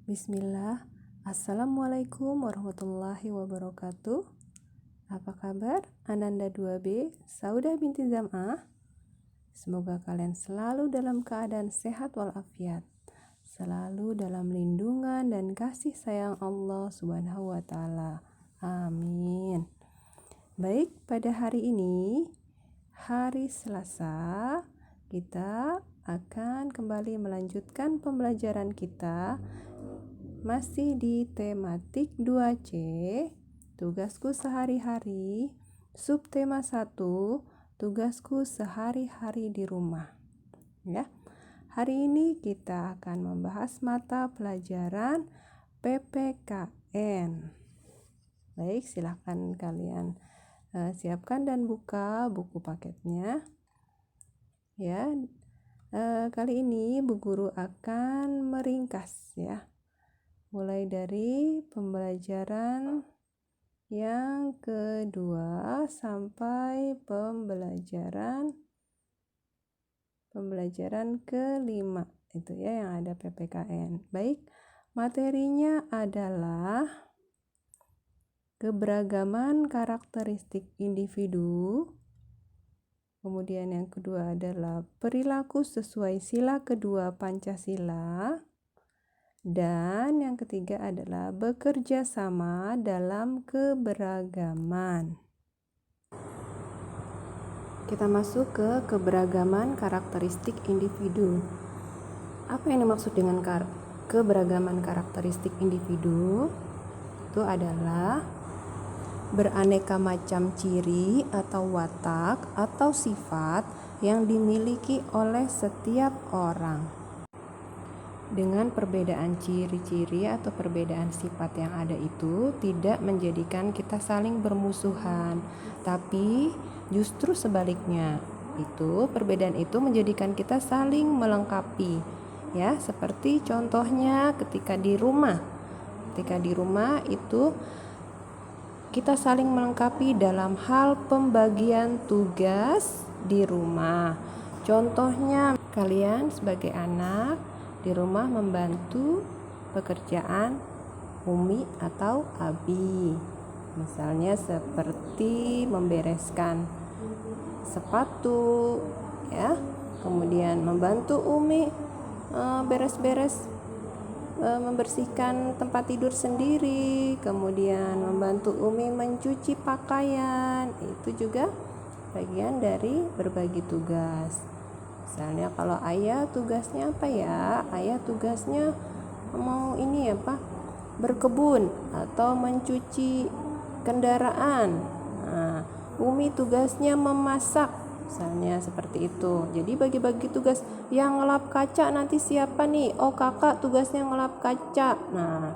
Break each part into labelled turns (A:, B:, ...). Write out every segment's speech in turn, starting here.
A: Bismillah. Assalamualaikum warahmatullahi wabarakatuh. Apa kabar? Ananda 2B, Saudah binti Zam'ah. Semoga kalian selalu dalam keadaan sehat walafiat, selalu dalam lindungan dan kasih sayang Allah Subhanahu wa Ta'ala. Amin. Baik, pada hari ini, hari Selasa, kita akan kembali melanjutkan pembelajaran kita masih di tematik 2C, tugasku sehari-hari, subtema 1, tugasku sehari-hari di rumah. Ya. Hari ini kita akan membahas mata pelajaran PPKN. Baik, silahkan kalian siapkan dan buka buku paketnya. Ya. Kali ini Bu Guru akan meringkas ya. Mulai dari pembelajaran yang kedua sampai pembelajaran kelima, itu ya yang ada PPKN. Baik, materinya adalah keberagaman karakteristik individu. Kemudian yang kedua adalah perilaku sesuai sila kedua Pancasila. Dan yang ketiga adalah bekerja sama dalam keberagaman. Kita masuk ke keberagaman karakteristik individu. Apa yang dimaksud dengan keberagaman karakteristik individu? Itu adalah beraneka macam ciri atau watak atau sifat yang dimiliki oleh setiap orang. Dengan perbedaan ciri-ciri atau perbedaan sifat yang ada itu tidak menjadikan kita saling bermusuhan, tapi justru sebaliknya. Itu perbedaan itu menjadikan kita saling melengkapi. Ya, seperti contohnya ketika di rumah. Ketika di rumah itu kita saling melengkapi dalam hal pembagian tugas di rumah. Contohnya kalian sebagai anak di rumah membantu pekerjaan Umi atau Abi. Misalnya seperti membereskan sepatu ya. Kemudian membantu Umi beres-beres membersihkan tempat tidur sendiri. Kemudian membantu Umi mencuci pakaian. Itu juga bagian dari berbagi tugas. Misalnya kalau ayah tugasnya apa ya? Ayah tugasnya berkebun atau mencuci kendaraan. Nah, Umi tugasnya memasak. Misalnya seperti itu. Jadi bagi-bagi tugas. Yang ngelap kaca nanti siapa nih? Oh, kakak tugasnya ngelap kaca. Nah,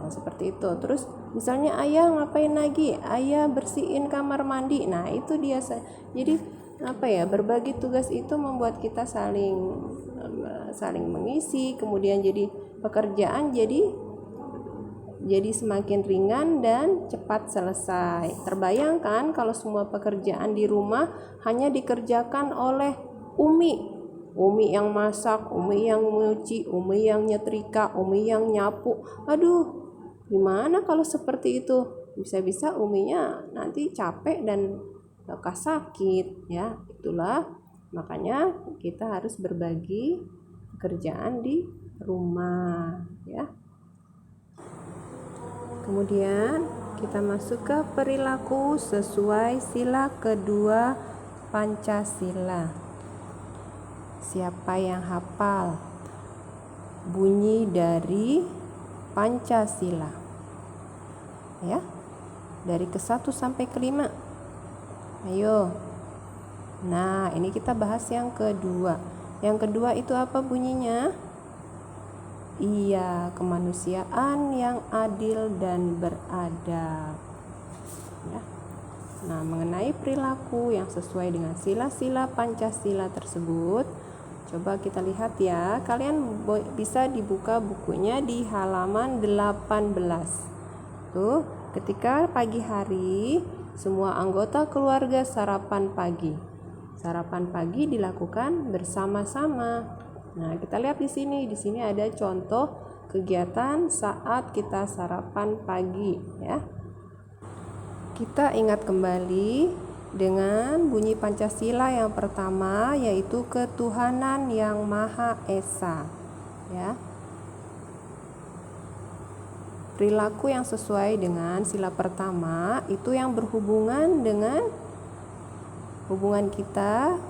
A: seperti itu. Terus misalnya ayah ngapain lagi? Ayah bersihin kamar mandi. Nah, itu dia. Jadi berbagi tugas itu membuat kita saling mengisi, kemudian jadi pekerjaan jadi semakin ringan dan cepat selesai. Terbayangkan kalau semua pekerjaan di rumah hanya dikerjakan oleh Umi yang masak, Umi yang nyuci, Umi yang nyetrika, Umi yang nyapu. Aduh, gimana kalau seperti itu? Bisa-bisa Uminya nanti capek dan lekas sakit ya. Itulah makanya kita harus berbagi pekerjaan di rumah ya. Kemudian kita masuk ke perilaku sesuai sila kedua Pancasila. Siapa yang hafal bunyi dari Pancasila? Ya. Dari ke-1 sampai ke-5. Ayo. Nah, ini kita bahas yang kedua. Yang kedua itu apa bunyinya? Iya, kemanusiaan yang adil dan beradab. Ya. Nah, mengenai perilaku yang sesuai dengan sila-sila Pancasila tersebut, coba kita lihat ya. Kalian bisa dibuka bukunya di halaman 18. Tuh, ketika pagi hari semua anggota keluarga sarapan pagi. Sarapan pagi dilakukan bersama-sama. Nah, kita lihat di sini. Di sini ada contoh kegiatan saat kita sarapan pagi ya. Kita ingat kembali dengan bunyi Pancasila yang pertama, yaitu ketuhanan yang Maha Esa ya. Perilaku yang sesuai dengan sila pertama itu yang berhubungan dengan hubungan kita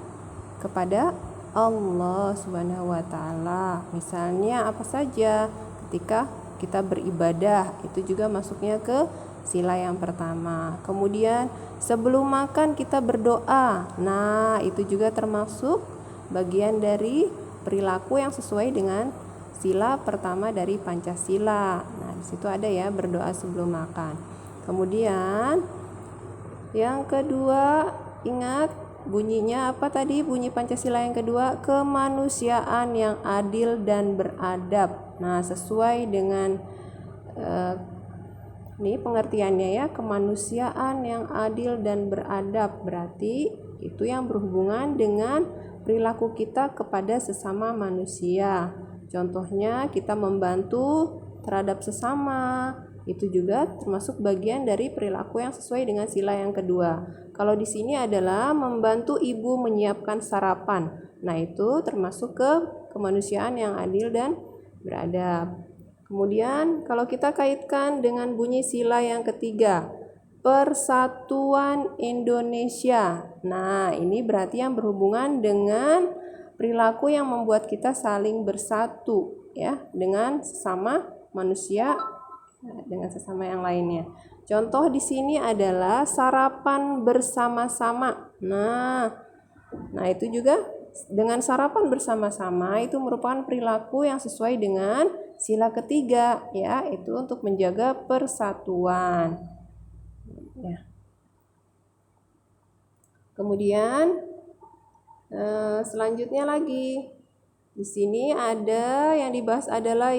A: kepada Allah Subhanahu wa taala. Misalnya apa saja ketika kita beribadah, itu juga masuknya ke sila yang pertama. Kemudian sebelum makan kita berdoa. Nah, itu juga termasuk bagian dari perilaku yang sesuai dengan sila pertama dari Pancasila. Nah, di situ ada ya berdoa sebelum makan. Kemudian yang kedua, ingat bunyinya apa tadi? Bunyi Pancasila yang kedua, kemanusiaan yang adil dan beradab. Nah, sesuai dengan ini pengertiannya ya, kemanusiaan yang adil dan beradab berarti itu yang berhubungan dengan perilaku kita kepada sesama manusia. Contohnya kita membantu terhadap sesama, itu juga termasuk bagian dari perilaku yang sesuai dengan sila yang kedua. Kalau di sini adalah membantu ibu menyiapkan sarapan. Nah, itu termasuk ke kemanusiaan yang adil dan beradab. Kemudian kalau kita kaitkan dengan bunyi sila yang ketiga, Persatuan Indonesia. Nah, ini berarti yang berhubungan dengan perilaku yang membuat kita saling bersatu ya dengan sesama manusia, dengan sesama yang lainnya. Contoh di sini adalah sarapan bersama-sama. Nah, itu juga dengan sarapan bersama-sama itu merupakan perilaku yang sesuai dengan sila ketiga ya, itu untuk menjaga persatuan. Ya. Kemudian selanjutnya lagi di sini ada yang dibahas adalah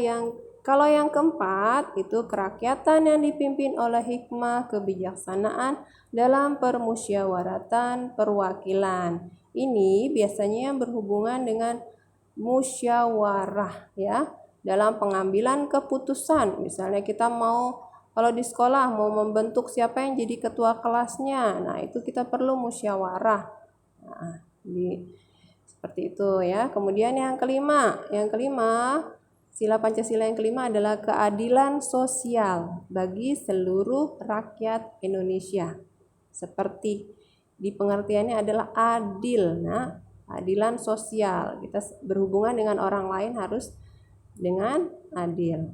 A: kalau yang keempat itu kerakyatan yang dipimpin oleh hikmah kebijaksanaan dalam permusyawaratan perwakilan. Ini biasanya yang berhubungan dengan musyawarah ya, dalam pengambilan keputusan. Misalnya kita kalau di sekolah mau membentuk siapa yang jadi ketua kelasnya, nah itu kita perlu musyawarah. Nah, seperti itu ya. Kemudian yang kelima, sila Pancasila yang kelima adalah keadilan sosial bagi seluruh rakyat Indonesia. Seperti di pengertiannya adalah adil. Nah, keadilan sosial, kita berhubungan dengan orang lain harus dengan adil.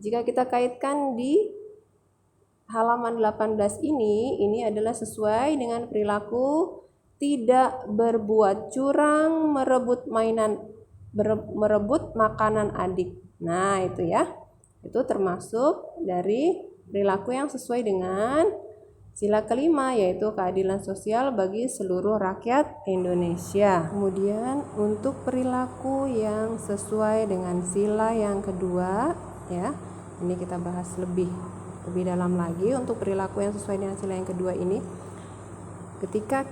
A: Jika kita kaitkan di halaman 18 ini adalah sesuai dengan perilaku tidak berbuat curang, merebut makanan adik. Nah, itu ya. Itu termasuk dari perilaku yang sesuai dengan sila kelima, yaitu keadilan sosial bagi seluruh rakyat Indonesia. Kemudian untuk perilaku yang sesuai dengan sila yang kedua ya, ini kita bahas lebih dalam lagi. Untuk perilaku yang sesuai dengan sila yang kedua ini, ketika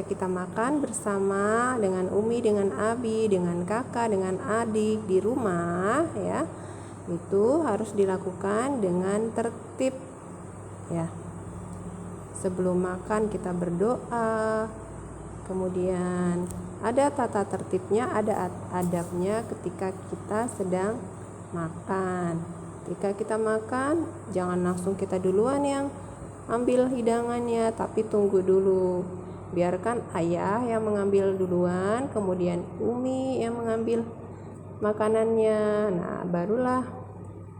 A: kita makan bersama dengan Umi, dengan Abi, dengan kakak, dengan adik di rumah ya, itu harus dilakukan dengan tertib ya. Sebelum makan kita berdoa, kemudian ada tata tertibnya, ada adabnya ketika kita sedang makan. Ketika kita makan, jangan langsung kita duluan yang ambil hidangannya, tapi tunggu dulu. Biarkan ayah yang mengambil duluan, kemudian Umi yang mengambil makanannya. Nah, barulah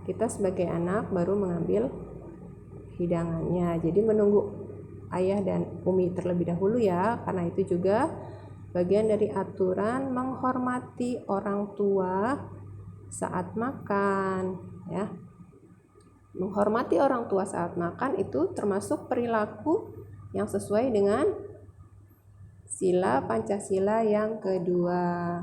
A: kita sebagai anak baru mengambil hidangannya. Jadi menunggu ayah dan Umi terlebih dahulu ya, karena itu juga bagian dari aturan menghormati orang tua saat makan ya. Menghormati orang tua saat makan itu termasuk perilaku yang sesuai dengan sila Pancasila yang kedua.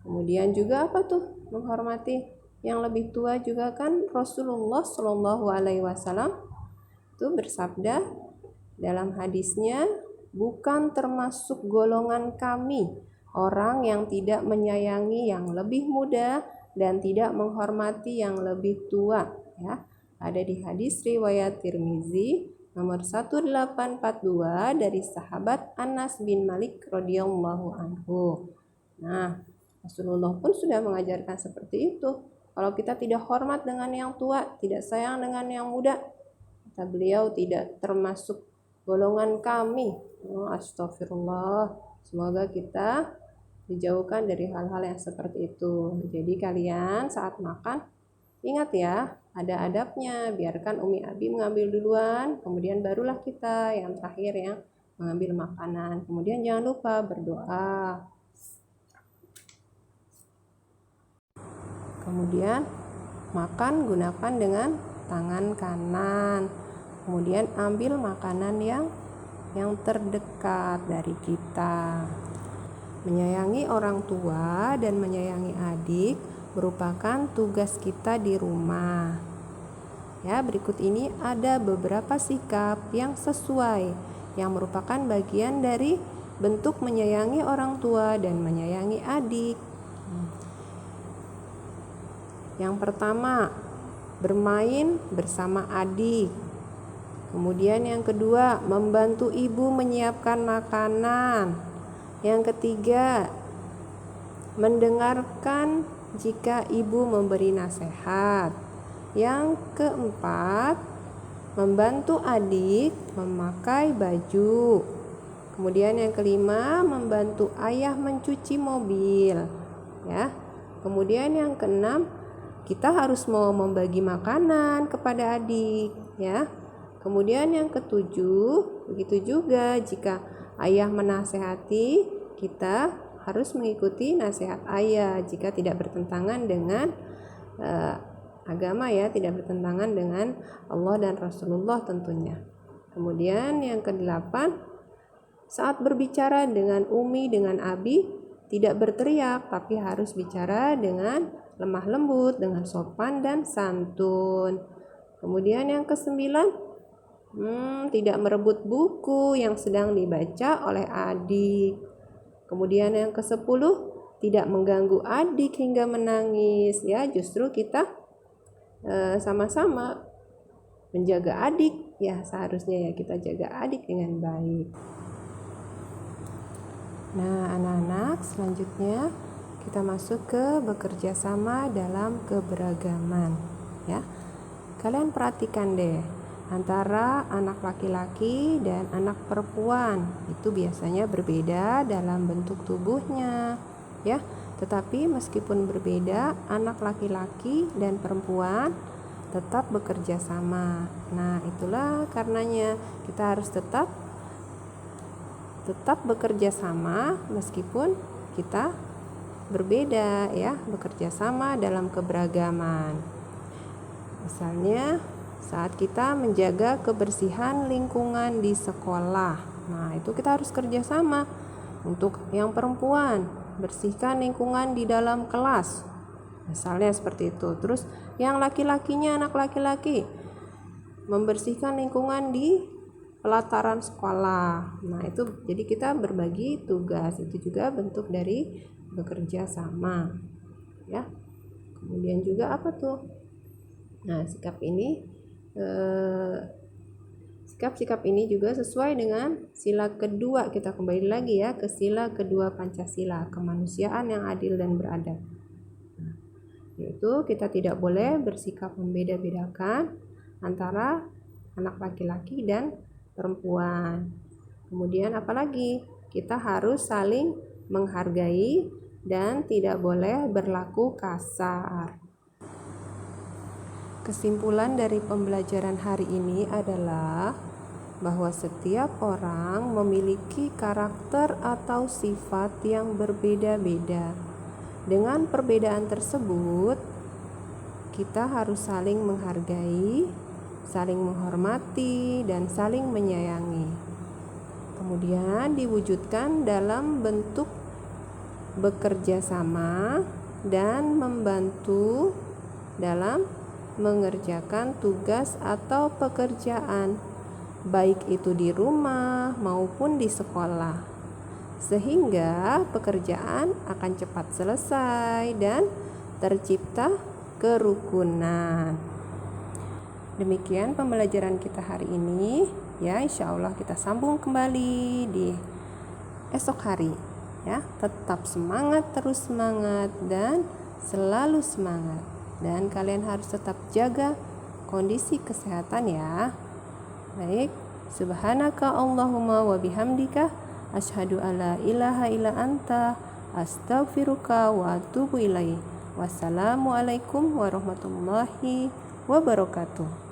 A: Kemudian juga apa tuh? Menghormati yang lebih tua juga kan Rasulullah Shallallahu Alaihi Wasallam itu bersabda dalam hadisnya, bukan termasuk golongan kami orang yang tidak menyayangi yang lebih muda dan tidak menghormati yang lebih tua, ya. Ada di hadis riwayat Tirmizi nomor 1842 dari sahabat Anas bin Malik radhiyallahu anhu. Nah, Rasulullah pun sudah mengajarkan seperti itu. Kalau kita tidak hormat dengan yang tua, tidak sayang dengan yang muda, kata beliau, tidak termasuk golongan kami. Astagfirullah. Semoga kita dijauhkan dari hal-hal yang seperti itu. Jadi kalian saat makan ingat ya, ada adabnya. Biarkan Umi Abi mengambil duluan, kemudian barulah kita yang terakhir yang mengambil makanan. Kemudian jangan lupa berdoa. Kemudian makan gunakan dengan tangan kanan. Kemudian ambil makanan yang terdekat dari kita. Menyayangi orang tua dan menyayangi adik merupakan tugas kita di rumah. Ya, berikut ini ada beberapa sikap yang sesuai yang merupakan bagian dari bentuk menyayangi orang tua dan menyayangi adik. Yang pertama, bermain bersama adik. Kemudian yang kedua, membantu ibu menyiapkan makanan. Yang ketiga, mendengarkan jika ibu memberi nasihat. Yang keempat, membantu adik memakai baju. Kemudian yang kelima, membantu ayah mencuci mobil. Ya. Kemudian yang keenam, kita harus mau membagi makanan kepada adik, ya. Kemudian yang ketujuh, begitu juga jika ayah menasehati, kita harus mengikuti nasihat ayah jika tidak bertentangan dengan agama, ya, tidak bertentangan dengan Allah dan Rasulullah tentunya. Kemudian yang kedelapan, saat berbicara dengan Umi, dengan Abi, tidak berteriak, tapi harus bicara dengan lemah lembut, dengan sopan dan santun. Kemudian yang kesembilan, tidak merebut buku yang sedang dibaca oleh adik. Kemudian yang kesepuluh, tidak mengganggu adik hingga menangis, ya. Justru kita sama-sama menjaga adik, ya, seharusnya ya kita jaga adik dengan baik. Nah, anak-anak, selanjutnya kita masuk ke bekerja sama dalam keberagaman, ya. Kalian perhatikan deh, antara anak laki-laki dan anak perempuan itu biasanya berbeda dalam bentuk tubuhnya, ya. Tetapi meskipun berbeda, anak laki-laki dan perempuan tetap bekerja sama. Nah, itulah karenanya kita harus tetap bekerja sama meskipun kita berbeda, ya, bekerja sama dalam keberagaman. Misalnya saat kita menjaga kebersihan lingkungan di sekolah, nah itu kita harus kerja sama. Untuk yang perempuan, bersihkan lingkungan di dalam kelas, misalnya seperti itu. Terus yang laki-lakinya, anak laki-laki, membersihkan lingkungan di pelataran sekolah. Nah itu jadi kita berbagi tugas, itu juga bentuk dari bekerja sama, ya. Kemudian juga apa tuh? Nah, sikap ini juga sesuai dengan sila kedua. Kita kembali lagi ya ke sila kedua Pancasila, kemanusiaan yang adil dan beradab. Nah, yaitu kita tidak boleh bersikap membeda-bedakan antara anak laki-laki dan perempuan. Kemudian apalagi? Kita harus saling menghargai dan tidak boleh berlaku kasar. Kesimpulan dari pembelajaran hari ini adalah bahwa setiap orang memiliki karakter atau sifat yang berbeda-beda. Dengan perbedaan tersebut, kita harus saling menghargai, saling menghormati, dan saling menyayangi. Kemudian diwujudkan dalam bentuk bekerja sama dan membantu dalam mengerjakan tugas atau pekerjaan, baik itu di rumah maupun di sekolah. sehingga pekerjaan akan cepat selesai dan tercipta kerukunan. Demikian pembelajaran kita hari ini ya, insya Allah kita sambung kembali di esok hari ya. Tetap semangat, terus semangat dan selalu semangat, dan kalian harus tetap jaga kondisi kesehatan ya. Baik, subhanaka Allahumma wa bihamdika asyhadu alla ilaha illa anta astaghfiruka wa atubu ilaik. Wassalamualaikum warahmatullahi wabarakatuh.